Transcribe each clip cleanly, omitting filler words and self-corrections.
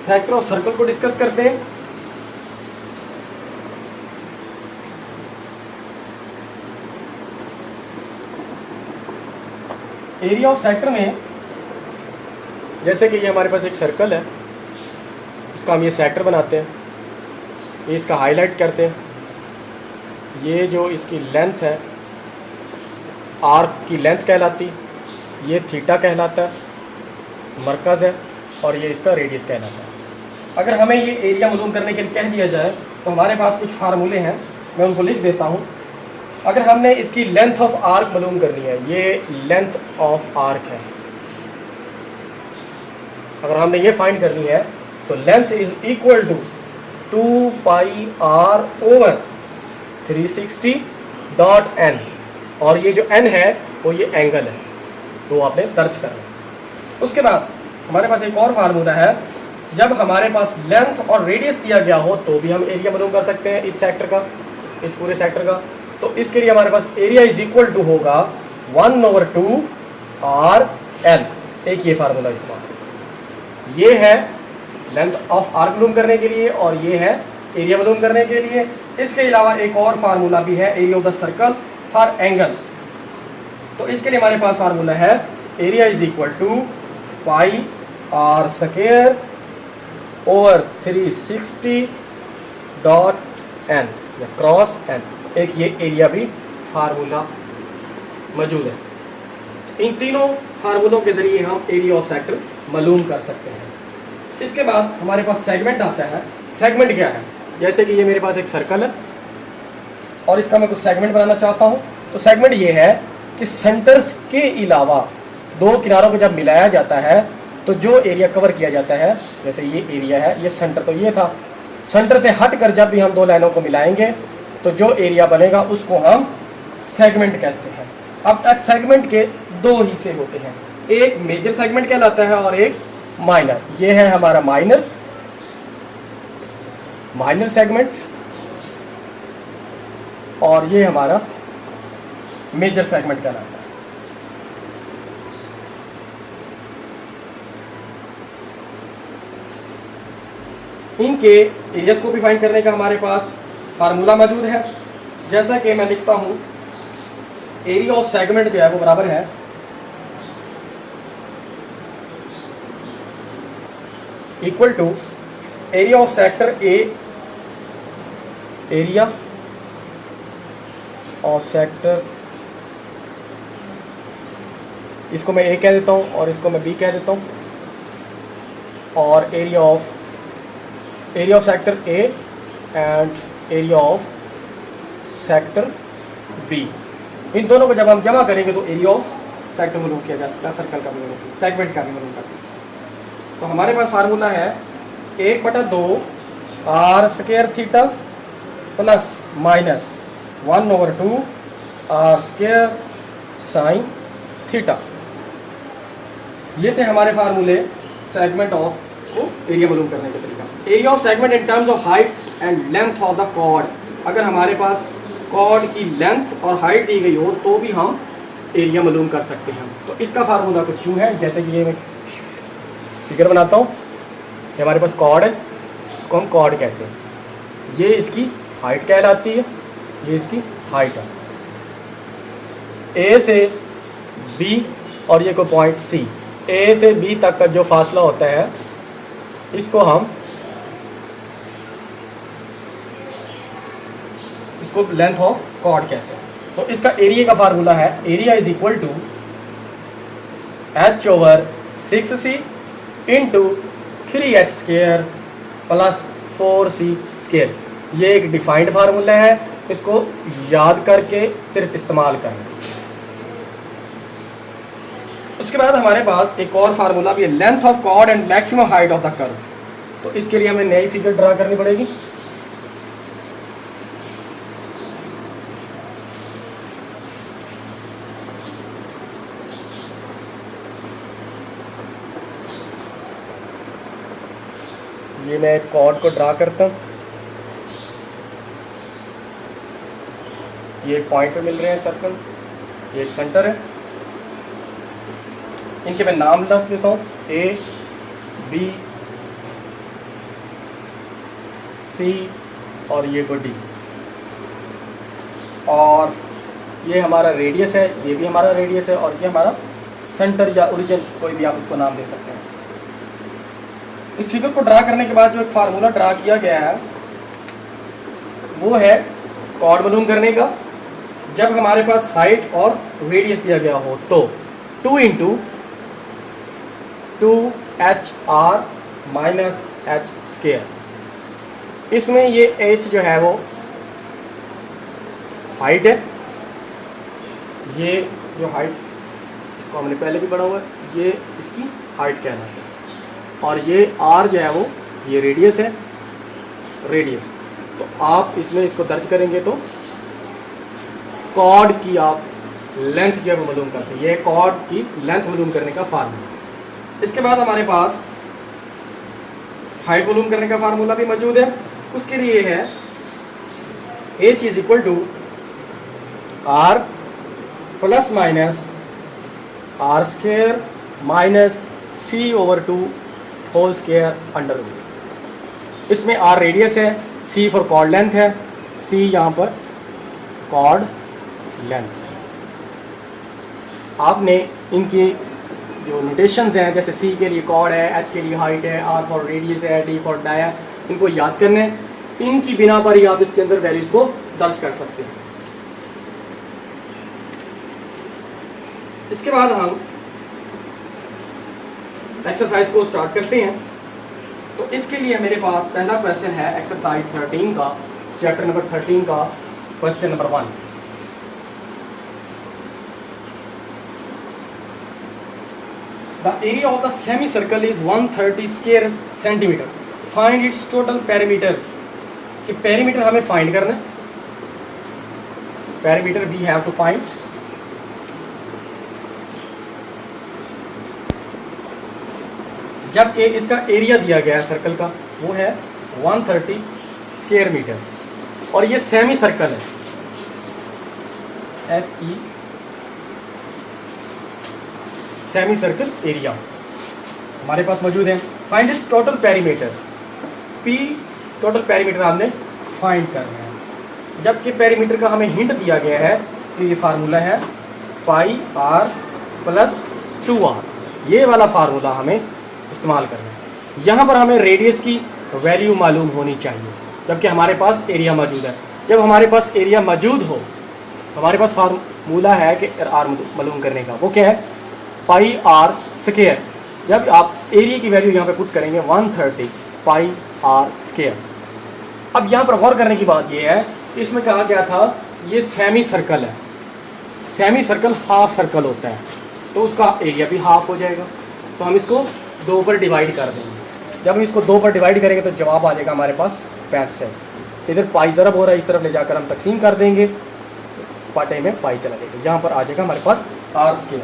Sector of circle को discuss करते हैं। एरिया ऑफ सेक्टर में जैसे कि ये हमारे पास एक सर्कल है, इसका हम ये सेक्टर बनाते हैं, ये इसका हाईलाइट करते हैं, ये जो इसकी लेंथ है आर्क की लेंथ कहलाती, ये थीटा कहलाता है, मरकज़ है, और ये इसका रेडियस कहलाता है। अगर हमें ये एरिया मालूम करने के लिए कह दिया जाए तो हमारे पास कुछ फार्मूले हैं, मैं उनको लिख देता हूँ। अगर हमने इसकी लेंथ ऑफ आर्क मालूम करनी है, ये लेंथ ऑफ आर्क है, अगर हमने ये फाइंड करनी है तो length is equal to 2 pi r over 360.n, और ये जो n है वो ये एंगल है, तो आपने दर्ज करना है। उसके बाद हमारे पास एक और फार्मूला है, जब हमारे पास लेंथ और रेडियस दिया गया हो तो भी हम एरिया मालूम कर सकते हैं इस सेक्टर का, इस पूरे सेक्टर का। तो इसके लिए हमारे पास एरिया इज इक्वल टू होगा 1/2 RL। एक ये फार्मूला इस्तेमाल, ये है लेंथ ऑफ आर्क मालूम करने के लिए और ये है एरिया मालूम करने के लिए। इसके अलावा एक और फार्मूला भी है, area of the circle for angle. तो इसके लिए हमारे पास फार्मूला है area is equal to pi r square over 360.n या क्रॉस n। एक ये एरिया भी फार्मूला मौजूद है। इन तीनों फार्मूलों के जरिए हम एरिया ऑफ सेक्टर मालूम कर सकते हैं। इसके बाद हमारे पास सेगमेंट आता है। सेगमेंट क्या है? जैसे कि ये मेरे पास एक सर्कल है और इसका मैं कुछ सेगमेंट बनाना चाहता हूँ। तो सेगमेंट ये है कि सेंटर्स के अलावा दो किनारों को जब मिलाया जाता है तो जो एरिया कवर किया जाता है, जैसे ये एरिया है, ये सेंटर तो ये था, सेंटर से हट कर जब भी हम दो लाइनों को मिलाएंगे तो जो एरिया बनेगा उसको हम सेगमेंट कहते हैं। अब सेगमेंट के दो हिस्से होते हैं, एक मेजर सेगमेंट कहलाता है और एक माइनर। ये है हमारा माइनर सेगमेंट और ये हमारा मेजर सेगमेंट कहलाता है। इनके एरियाज को भी फाइंड करने का हमारे पास फार्मूला मौजूद है। जैसा कि मैं लिखता हूं, एरिया ऑफ सेगमेंट जो है वो बराबर है equal to area of sector A, area of sector, इसको मैं ए कह देता हूं और इसको मैं बी कह देता हूं, और area of sector A and area of sector B. इन दोनों को जब हम जमा करेंगे तो एरिया ऑफ सेक्टर मालूम किया जा सकता है, सर्कल का भी मालूम, सेगमेंट का भी मालूम कर सकते हैं। तो हमारे पास फार्मूला है 1/2 r square theta plus minus 1/2 r square sine theta. ये थे हमारे फार्मूले सेगमेंट ऑफ एरिया मालूम करने का तरीका। Area of segment in terms of height and length of the chord. अगर हमारे पास कॉर्ड की लेंथ और हाइट दी गई हो तो भी हम एरिया मालूम कर सकते हैं। तो इसका फार्मूला कुछ यूँ है, जैसे कि ये मैं फिगर बनाता हूँ, ये हमारे पास कॉर्ड है, इसको हम कॉर्ड कहते हैं, ये इसकी हाइट कहलाती है, ये इसकी हाइट है, ए से बी और ये कोई पॉइंट सी, ए से बी तक का जो फासला होता है इसको हम लेंथ ऑफ कॉर्ड कहते हैं। तो इसका एरिया का फार्मूला है area is equal to h/6c into 3h square plus 4c square. ये एक डिफाइंड फार्मूला है, इसको याद करके सिर्फ इस्तेमाल करना। उसके बाद हमारे पास एक और फार्मूला भी है, length of chord and maximum height of the curve. तो इसके लिए हमें नई फिगर ड्रा करनी पड़ेगी। ये मैं कॉर्ड को ड्रा करता हूँ, ये एक पॉइंट पे मिल रहे हैं सर्कल, ये एक सेंटर है, इनके मैं नाम लिख देता हूँ A, B, C और ये को D, और ये हमारा रेडियस है, ये भी हमारा रेडियस है, और ये हमारा सेंटर या ओरिजिन, कोई भी आप इसको नाम दे सकते हैं। इस फिगर को ड्रा करने के बाद जो एक फार्मूला ड्रा किया गया है वो है कॉर्ड मालूम करने का। जब हमारे पास हाइट और रेडियस दिया गया हो तो 2 × 2HR - h²। इसमें ये h जो है वो हाइट है, ये जो हाइट, इसको हमने पहले भी पढ़ा हुआ है, ये इसकी हाइट कहलाती है, और ये r जो है वो ये रेडियस है, रेडियस। तो आप इसमें इसको दर्ज करेंगे तो कॉर्ड की आप लेंथ जो है वो मालूम कर सकते, ये कॉर्ड की लेंथ मालूम करने का फार्मूला। इसके बाद हमारे पास हाइट मालूम करने का फार्मूला भी मौजूद है। उसके लिए है h = r ± r² - c/2² √। इसमें r रेडियस है, c फॉर कॉर्ड लेंथ है, c यहाँ पर कॉर्ड लेंथ। आपने इनकी जो नोटेशंस हैं, जैसे c के लिए कॉर्ड है, h के लिए हाइट है, r फॉर रेडियस है, d फॉर डाया, इनको याद करने। इनकी बिना पर ही आप इसके अंदर वैल्यूज को दर्ज कर सकते हैं। इसके बाद हम एक्सरसाइज को स्टार्ट करते हैं। तो इसके लिए मेरे पास पहला क्वेश्चन है एक्सरसाइज 13 का, चैप्टर नंबर 13 का question number 1। The area of the semicircle is 130 square centimeter. Find its total perimeter. कि पेरीमीटर हमें फाइंड करना है, perimeter we have to find. जबकि इसका एरिया दिया गया है सर्कल का, वो है 130 स्क्वायर मीटर, और ये सेमी सर्कल है, SE सेमी सर्कल एरिया हमारे पास मौजूद है। फाइंड इस total perimeter, P total perimeter हमने फाइंड करना है। जबकि पेरीमीटर का हमें हिंट दिया गया है, तो ये फार्मूला है πr + 2r, ये वाला फार्मूला हमें इस्तेमाल करना है। यहाँ पर हमें रेडियस की वैल्यू मालूम होनी चाहिए, जबकि हमारे पास एरिया मौजूद है। जब हमारे पास एरिया मौजूद हो तो हमारे पास फार्मूला है कि r मालूम करने का, वो क्या है πr²। जब आप एरिया की वैल्यू यहाँ पे पुट करेंगे 130 πr²। अब यहाँ पर गौर करने की बात ये है, इसमें कहा गया था ये सेमी सर्कल है, सेमी सर्कल हाफ सर्कल होता है, तो उसका एरिया भी हाफ हो जाएगा। तो हम इसको 2 पर डिवाइड कर देंगे। जब हम इसको 2 पर डिवाइड करेंगे तो जवाब आ जाएगा हमारे पास 65। इधर पाई ज़रब हो रहा है, इस तरफ ले जाकर हम तकसीम कर देंगे, पाटे में पाई चला जाएगा, यहाँ पर आ जाएगा हमारे पास r²।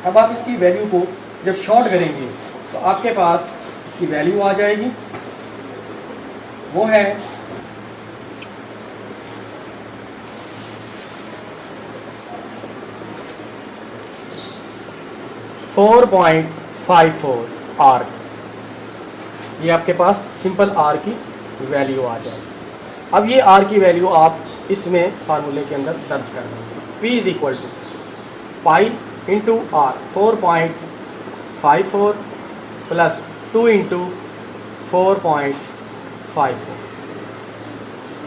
अब आप इसकी वैल्यू को जब शॉर्ट करेंगे तो आपके पास इसकी वैल्यू आ जाएगी, वो है 4.54 r। ये आपके पास सिंपल r की वैल्यू आ जाएगी। अब ये r की वैल्यू आप इसमें फार्मूले के अंदर दर्ज कर देंगे। P = π × r 4.54 + 2 × 4.54।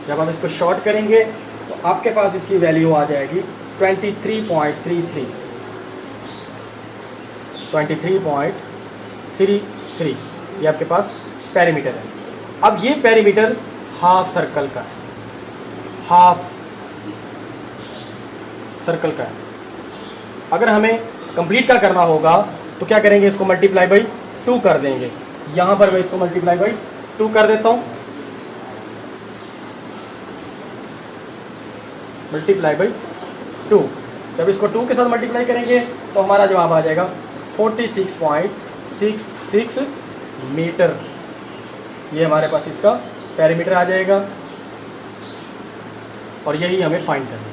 जब हम इसको शॉर्ट करेंगे तो आपके पास इसकी वैल्यू आ जाएगी 23.33। ये आपके पास पेरीमीटर है। अब ये पेरीमीटर हाफ सर्कल का है, हाफ सर्कल का है। अगर हमें कंप्लीट का करना होगा तो क्या करेंगे, इसको मल्टीप्लाई बाई 2 कर देंगे। यहाँ पर मैं इसको मल्टीप्लाई बाई 2 कर देता हूँ, मल्टीप्लाई बाई 2। जब इसको 2 के साथ मल्टीप्लाई करेंगे तो हमारा जवाब आ जाएगा 46.66 मीटर। ये हमारे पास इसका पेरीमीटर आ जाएगा, और यही हमें फाइंड करना है।